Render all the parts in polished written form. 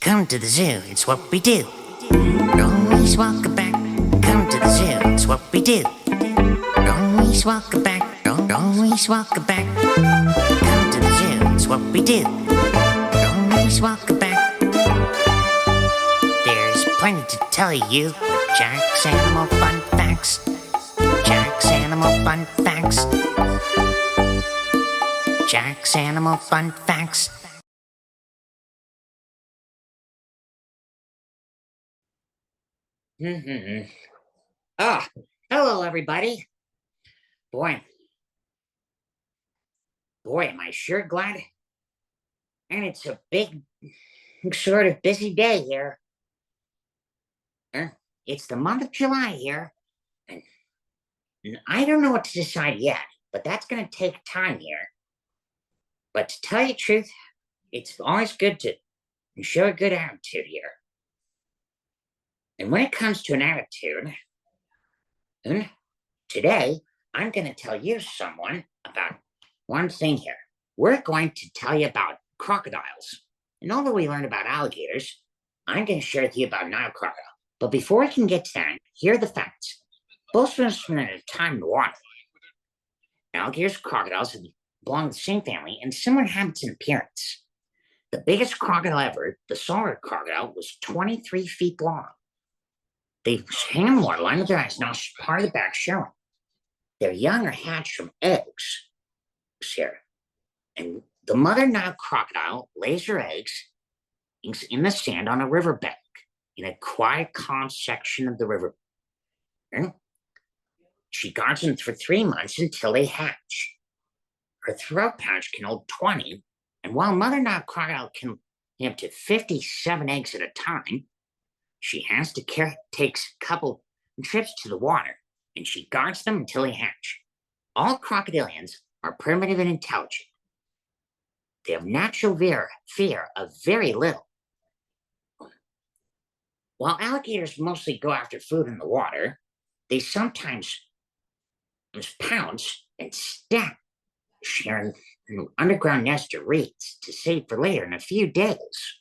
Come to the zoo, it's what we do. Always walk back. Come to the zoo, it's what we do. Always walk back. Always walk back. Come to the zoo, it's what we do. Always walk back. There's plenty to tell you. Jack's animal fun facts. Jack's animal fun facts. Jack's animal fun facts. Ah, hello everybody. Boy, am I sure glad. And it's a big, sort of busy day here. It's the month of July here, and I don't know what to decide yet, but that's going to take time here. But to tell you the truth, it's always good to show a good attitude here. And when it comes to an attitude, today I'm going to tell you someone about one thing here. We're going to tell you about crocodiles. And although we learned about alligators, I'm going to share with you about Nile crocodile. But before I can get to that, here are the facts. Both of them spend a time in the water. Alligators and crocodiles belong to the same family and similar habits and appearance. The biggest crocodile ever, the saltwater crocodile, was 23 feet long. They hang in the water line with their eyes, now part of the back showing. Their young are hatched from eggs here. And the mother Nile crocodile lays her eggs in the sand on a riverbank in a quiet, calm section of the river. She guards them for 3 months until they hatch. Her throat pouch can hold 20, and while mother Nile crocodile can lay up to 57 eggs at a time, she has to take a couple trips to the water, and she guards them until they hatch. All crocodilians are primitive and intelligent. They have natural fear of very little. While alligators mostly go after food in the water, they sometimes pounce and stab, sharing an underground nest of reeds to save for later in a few days.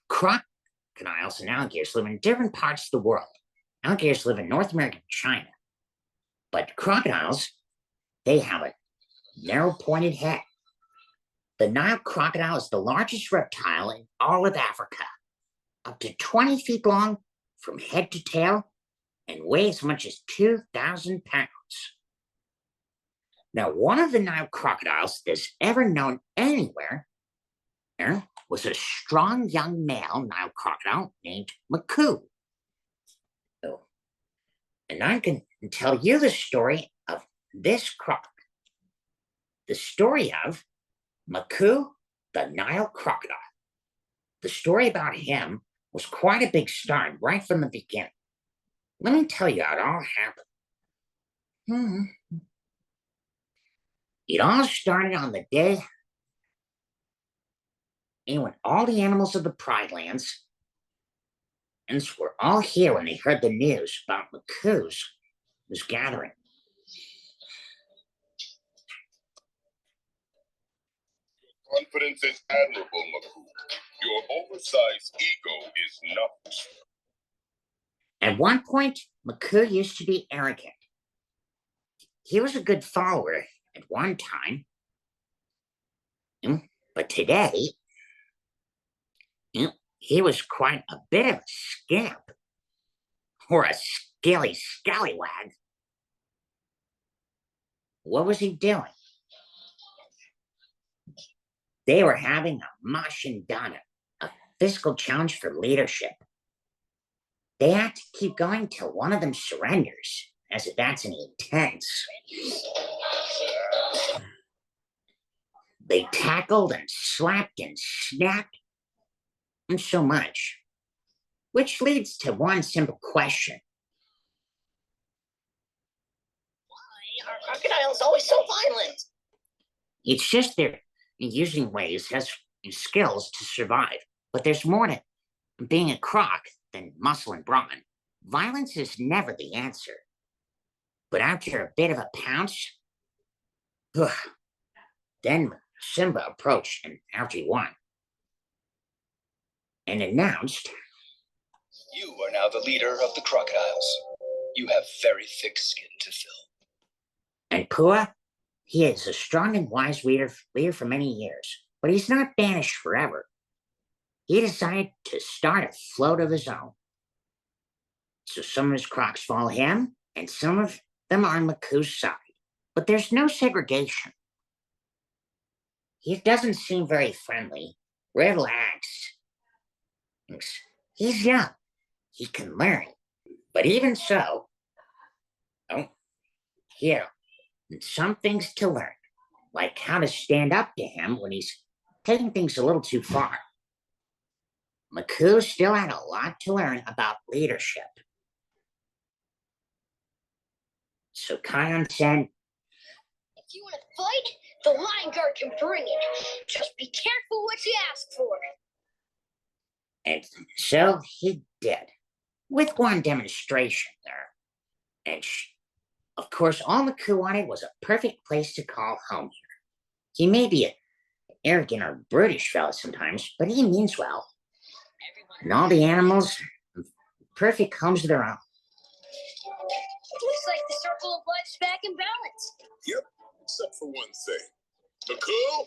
Crocodiles and alligators live in different parts of the world. Alligators live in North America and China. But crocodiles, they have a narrow pointed head. The Nile crocodile is the largest reptile in all of Africa, up to 20 feet long from head to tail and weighs as much as 2,000 pounds. Now, one of the Nile crocodiles that's ever known anywhere was a strong young male Nile crocodile named Makuu. And I can tell you the story of this croc. The story of Makuu, the Nile crocodile. The story about him was quite a big start right from the beginning. Let me tell you how it all happened. It all started on the day when all the animals of the Pride Lands were all here when they heard the news about Makuu's was gathering. Confidence is admirable, Makuu. Your oversized ego is not. At one point, Makuu used to be arrogant. He was a good follower at one time. But today, he was quite a bit of a scamp. Or a scaly scallywag. What was he doing? They were having a Martian Donna, a physical challenge for leadership. They had to keep going till one of them surrenders, as if that's any intense. They tackled and slapped and snapped, and so much. Which leads to one simple question. Why are crocodiles always so violent? It's just they're using ways as skills to survive. But there's more to being a croc than muscle and brawn. Violence is never the answer. But after a bit of a pounce, then Simba approached, and after he won, and announced, You are now the leader of the crocodiles. You have very thick skin to fill. and Pua, he is a strong and wise leader for many years, but he's not banished forever. He decided to start a float of his own. So some of his crocs follow him, and some of them are on Makuu's side. But there's no segregation. He doesn't seem very friendly, relaxed. He's young. He can learn. But even so, here, some things to learn, like how to stand up to him when he's taking things a little too far. Makuu still had a lot to learn about leadership. So Kion said, If you want to fight, the lion guard can bring it. Just be careful what you ask for. and so he did, with one demonstration there. And of course, all Makuu wanted was a perfect place to call home here. He may be an arrogant or brutish fellow sometimes, but he means well. And all the animals, perfect homes of their own. Looks like the circle of life's back in balance. Yep, except for one thing. Makuu?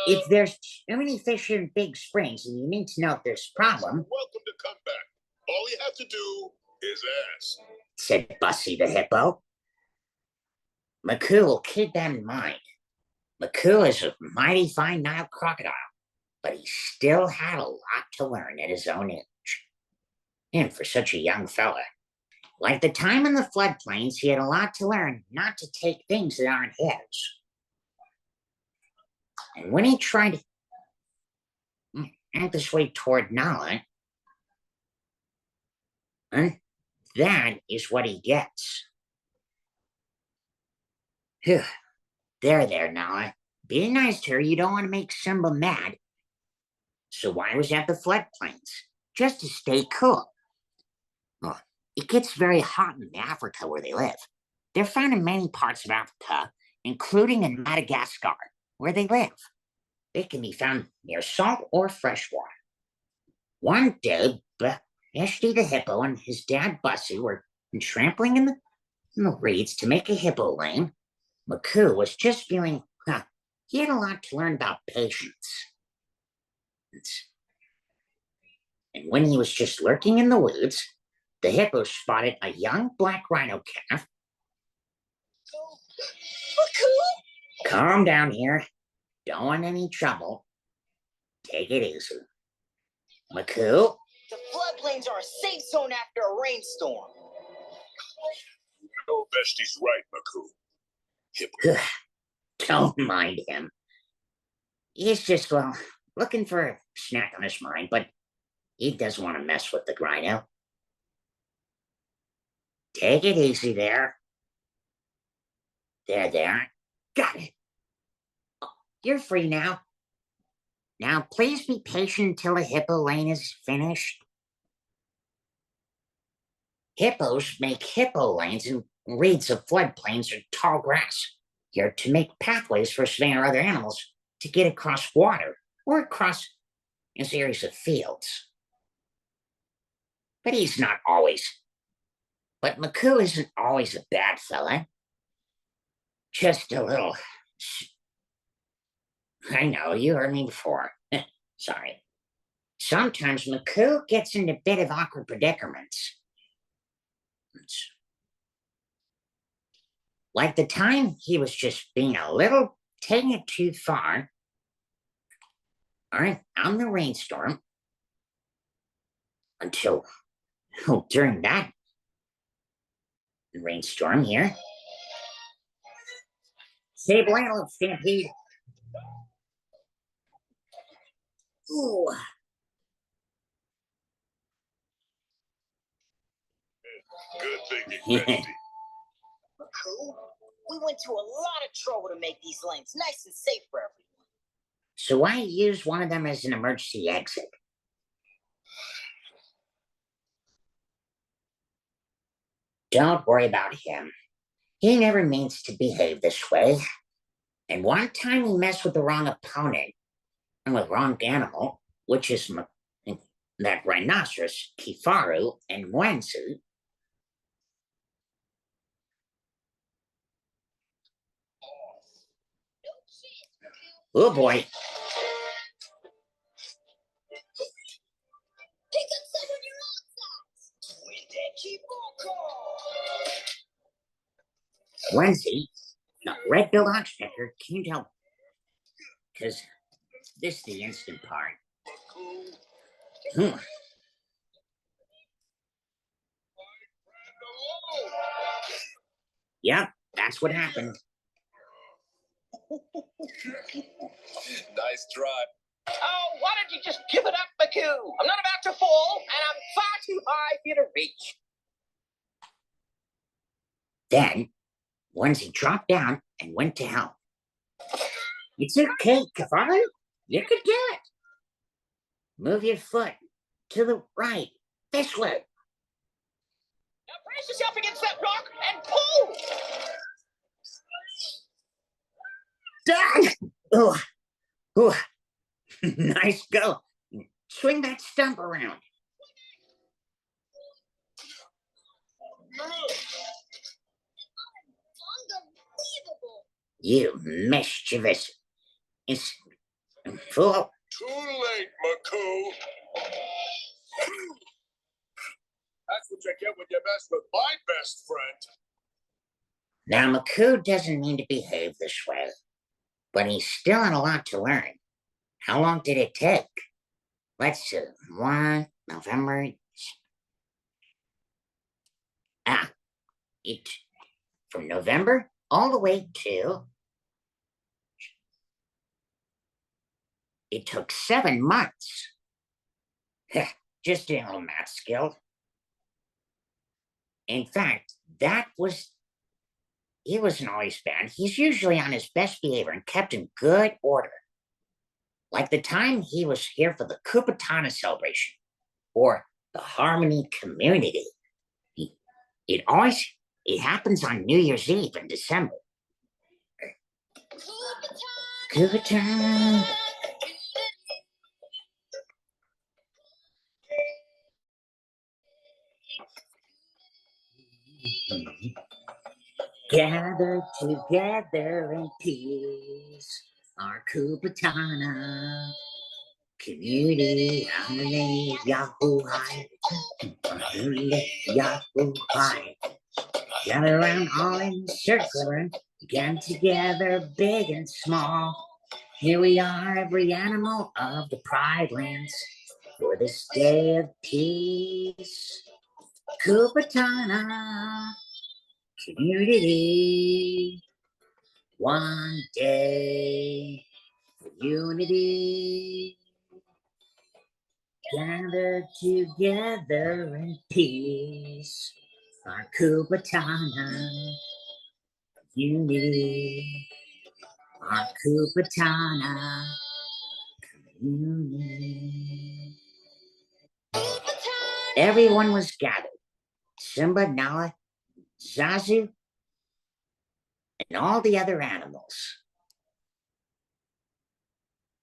If there's too many fish in big springs and you need to know if there's a problem, Welcome to come back. All you have to do is ask. said Bussy the hippo. Makuu will keep that in mind. Makuu is a mighty fine Nile crocodile, but he still had a lot to learn at his own age. And for such a young fella, like the time in the floodplains, he had a lot to learn not to take things that aren't his. And when he tried to act this way toward Nala, that is what he gets. Phew. There, Nala. Be nice to her. You don't want to make Simba mad. So why was at the floodplains? Just to stay cool. Well, it gets very hot in Africa where they live. They're found in many parts of Africa, including in Madagascar, where they live. They can be found near salt or fresh water. One day, Vashti the hippo and his dad Bussy were trampling in the reeds to make a hippo lane. Makuu was just feeling, he had a lot to learn about patience. And when he was just lurking in the woods, the hippo spotted a young black rhino calf. Makuu? Calm down here. Don't want any trouble. Take it easy. Makuu? The floodplains are a safe zone after a rainstorm. No, Vashti's right, Makuu. Hippo. Don't mind him. He's just, looking for a snack on his mind, but he doesn't want to mess with the rhino. Take it easy there. There. Got it. You're free now. Now, please be patient until the hippo lane is finished. Hippos make hippo lanes in reeds of floodplains or tall grass, here to make pathways for savanna or other animals to get across water or across in areas of fields. But he's not always. But Makuu isn't always a bad fella. Just a little. I know, you heard me before. Sorry. Sometimes Makuu gets into a bit of awkward predicaments. Like the time he was just being a little, taking it too far. All right, on the rainstorm. Until, during that rainstorm here. Sable antelope stampede. Ooh. Good thinking, Vashti. Makuu, we went to a lot of trouble to make these lanes nice and safe for everyone. So I used one of them as an emergency exit. Don't worry about him. He never means to behave this way. And one time he messed with the wrong opponent and with the wrong animal, which is that rhinoceros, Kifaru, and Wensu oh boy. Pick up someone your own size. With that keep on Wensi, the red-billed oxpecker, came to help. Because this is the instant part. Makuu, Hmm. Yep, that's what happened. Nice try. Oh, why don't you just give it up, Makuu? I'm not about to fall, and I'm far too high for you to reach. Then, once he dropped down and went to help. It's okay, Kifaru. You can do it. Move your foot to the right. This way. Now brace yourself against that rock and pull. Done! Oh, oh. Nice go. Swing that stump around. Unbelievable. You mischievous fool. too late, Makuu. That's what you get when you mess with my best friend. Now, Makuu doesn't mean to behave this way, but he's still had a lot to learn. How long did it take? Let's see. November. It from November all the way to. It took 7 months. Just a little math skill. In fact, he wasn't always bad. He's usually on his best behavior and kept in good order. Like the time he was here for the Kupatana celebration or the Harmony Community. It happens on New Year's Eve in December. Kupatana. Gather together in peace, our Kupatana community. Hallelujah, Yahoo High. Yahoo High. Gather around all in circle, again together, big and small. Here we are, every animal of the Pride Lands, for this day of peace. Kupatana community, one day for unity. Gather together in peace, our Kupatana unity, our Kupatana community. Everyone was gathered. Simba, Nala, Zazu, and all the other animals.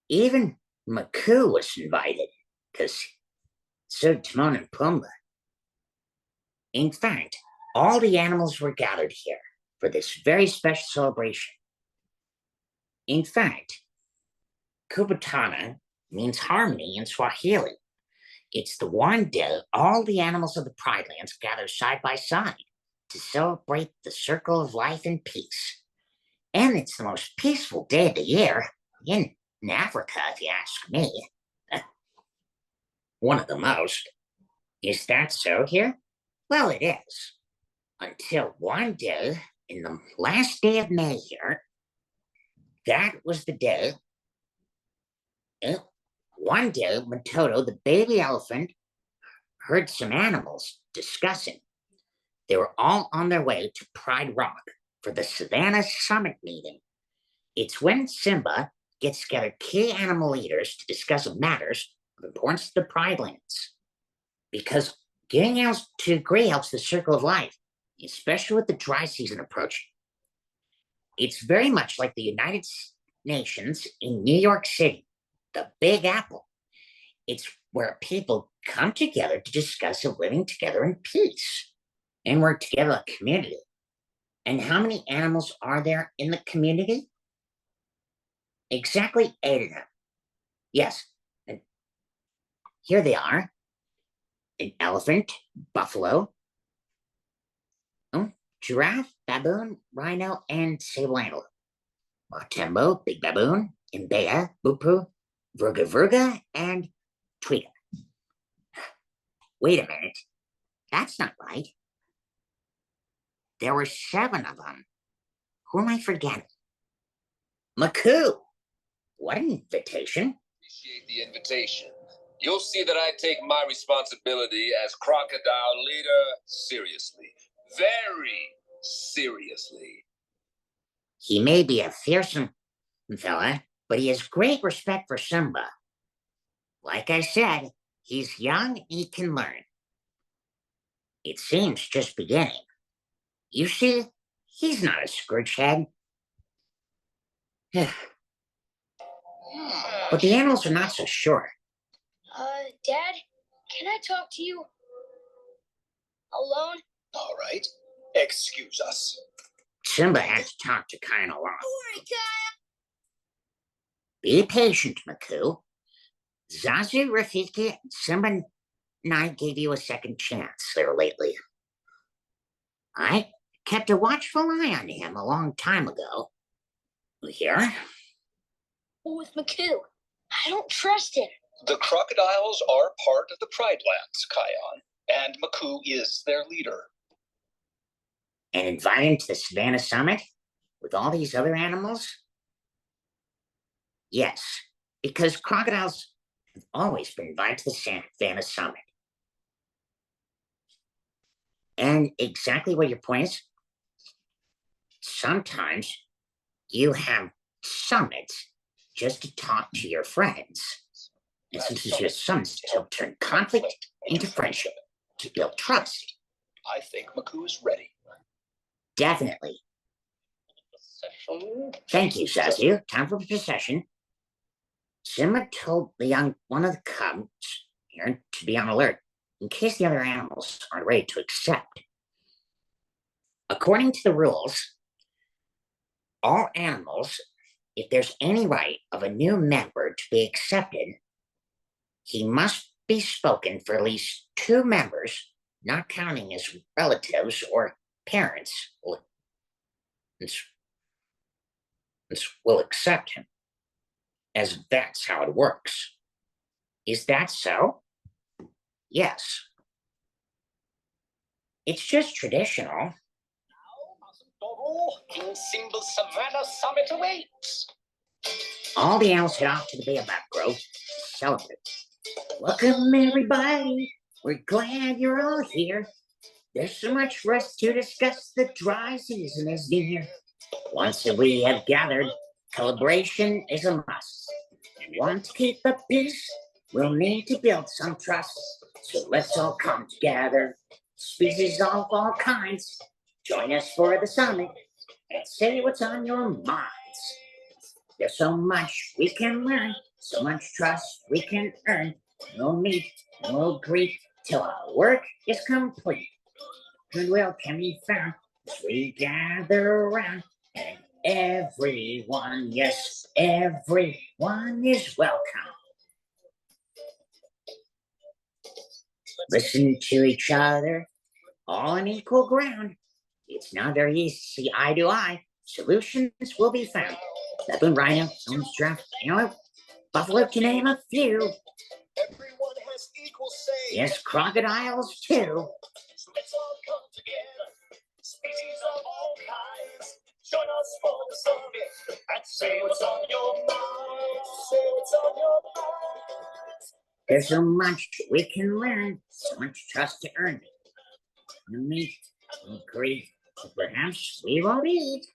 Even Makuu was invited, because so did Timon and Pumbaa. In fact, all the animals were gathered here for this very special celebration. In fact, Kupatana means harmony in Swahili. It's the one day all the animals of the Pride Lands gather side by side to celebrate the circle of life and peace. And it's the most peaceful day of the year in Africa, if you ask me. One of the most. Is that so here? Well, it is. Until one day, in the last day of May here, that was the day. One day, Matoto, the baby elephant, heard some animals discussing. They were all on their way to Pride Rock for the Savannah Summit meeting. It's when Simba gets together key animal leaders to discuss matters of importance to the Pride Lands. Because getting animals to agree helps the circle of life, especially with the dry season approaching. It's very much like the United Nations in New York City, the Big Apple. It's where people come together to discuss living together in peace and work together like a community. And how many animals are there in the community? Exactly 8 of them. Yes, and here they are: an elephant, buffalo, giraffe, baboon, rhino, and sable antelope. Tembo, big baboon, imbea, bupu, virga virga, and twiga. Wait a minute, that's not right. There were 7 of them. Who am I forgetting? Makuu. What an invitation. Appreciate the invitation. You'll see that I take my responsibility as crocodile leader seriously. Very seriously. He may be a fearsome fella, but he has great respect for Simba. Like I said, he's young and he can learn. It seems just beginning. You see, he's not a scroogehead. But the animals are not so sure. Dad, can I talk to you alone? All right. Excuse us. Simba had to talk to Kyle a lot. All right, Kyle. Be patient, Makuu. Zazu, Rafiki, Simba and I gave you a second chance there lately. I kept a watchful eye on him a long time ago. Here? With Makuu. I don't trust him. The crocodiles are part of the Pride Lands, Kion, and Makuu is their leader. And invite him to the Savannah Summit with all these other animals? Yes, because crocodiles have always been invited to the Savannah Summit. And exactly what your point is, sometimes you have summits just to talk to your friends. And sometimes your summits to turn conflict into friendship, to build trust. I think Makuu is ready. Definitely. Thank you, Zazu. Time for procession. Simba told one of the cubs here to be on alert in case the other animals aren't ready to accept. According to the rules, all animals, if there's any right of a new member to be accepted, he must be spoken for at least 2 members, not counting his relatives or parents, will accept him, as that's how it works. Is that so? Yes. It's just traditional. King Simba's Savannah Summit awaits. All the animals head off to the Baobab Grove to celebrate. Welcome, everybody. We're glad you're all here. There's so much for us to discuss. The dry season is near. Once that we have gathered, celebration is a must. Want to keep the peace? We'll need to build some trust. So let's all come together. Species of all kinds, join us for the summit and say what's on your minds. There's so much we can learn, so much trust we can earn. We'll meet and we'll greet till our work is complete. Goodwill can be found as we gather around. And everyone, yes, everyone is welcome. Listen to each other, all on equal ground. It's not very easy to see eye to eye. Solutions will be found. Baboon, rhino, giraffe, antelope, buffalo, to name a few. Everyone has equal say. Yes, crocodiles too. So let's all come together. Species of all kinds. Join us for the summit and say what's on your mind. Say what's on your mind. There's so much we can learn, so much trust to earn. We'll meet, we'll greet, perhaps we won't eat.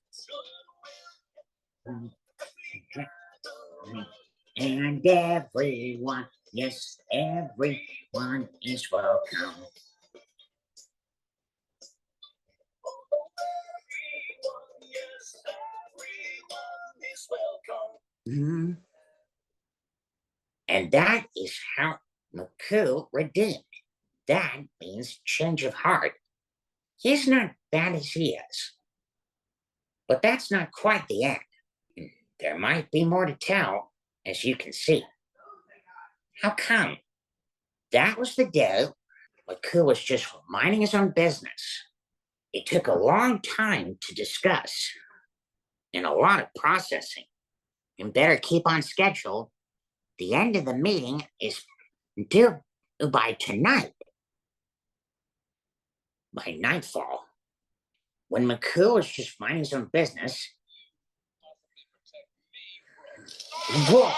And everyone, yes, everyone is welcome. Yes, everyone is welcome. Mm-hmm. And that is how Makuu redeemed. That means change of heart. He's not bad as he is. But that's not quite the end. There might be more to tell, as you can see. How come? That was the day Makuu was just minding his own business. It took a long time to discuss and a lot of processing. And better keep on schedule. The end of the meeting is due by tonight. By nightfall. When Makuu was just minding his own business, whoa,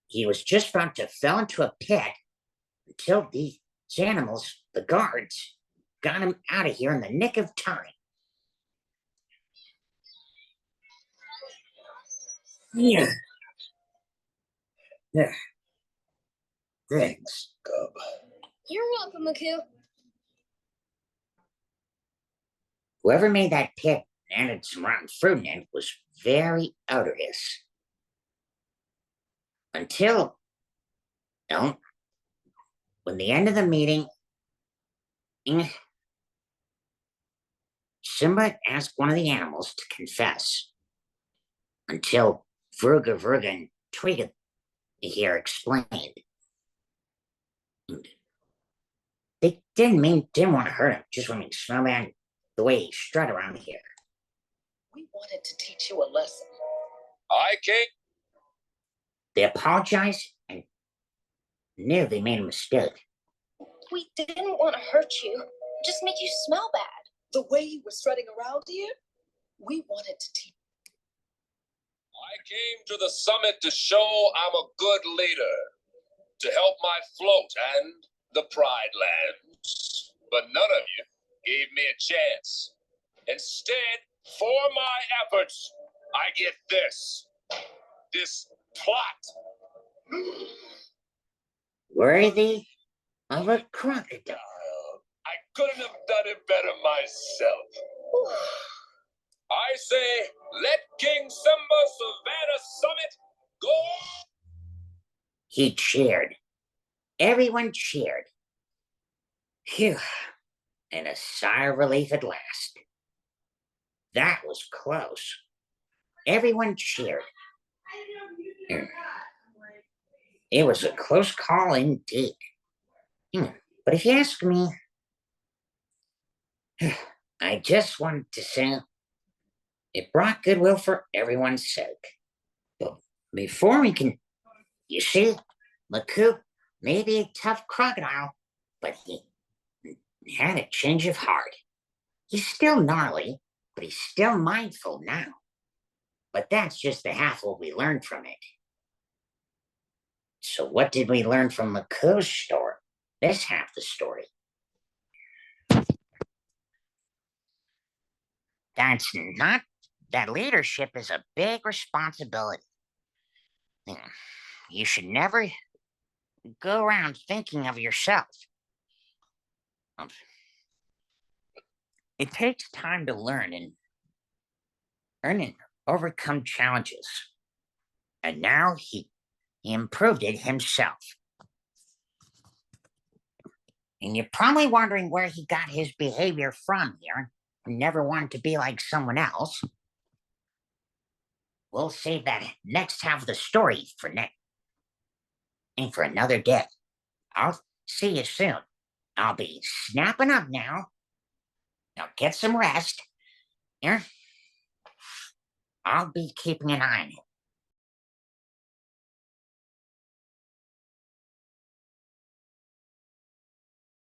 he was just about to fall into a pit until these animals, the guards, got him out of here in the nick of time. Yeah. Thanks, Cub. You're welcome, Makuu. Whoever made that pit and added some rotten fruit in it was very odorous. Until, when the end of the meeting, Simba asked one of the animals to confess. Until Verga and Twiga here explained. They didn't want to hurt him, just wanted to smell man the way he strut around here. We wanted to teach you a lesson. I came. They apologized and knew they made a mistake. We didn't want to hurt you, just make you smell bad. The way you were strutting around here, we wanted to teach. I came to the summit to show I'm a good leader, to help my float and the Pride Lands. But none of you gave me a chance. Instead, for my efforts, I get this plot. Worthy of a crocodile. I couldn't have done it better myself. I say, let King Simba Savannah Summit go on. He cheered. Everyone cheered. Phew. And a sigh of relief at last. That was close. Everyone cheered. It was a close call indeed. But if you ask me, I just wanted to say it brought goodwill for everyone's sake. But before we can, you see, Makuu may be a tough crocodile, but he had a change of heart. He's still gnarly, but he's still mindful now. But that's just the half what we learned from it. So what did we learn from Makuu's story? This half the story. That leadership is a big responsibility. You should never go around thinking of yourself. It takes time to learn and overcome challenges. And now he improved it himself. And you're probably wondering where he got his behavior from here. He never wanted to be like someone else. We'll save that next half of the story for for another day. I'll see you soon. I'll be snapping up now. Now get some rest. Here. I'll be keeping an eye on it.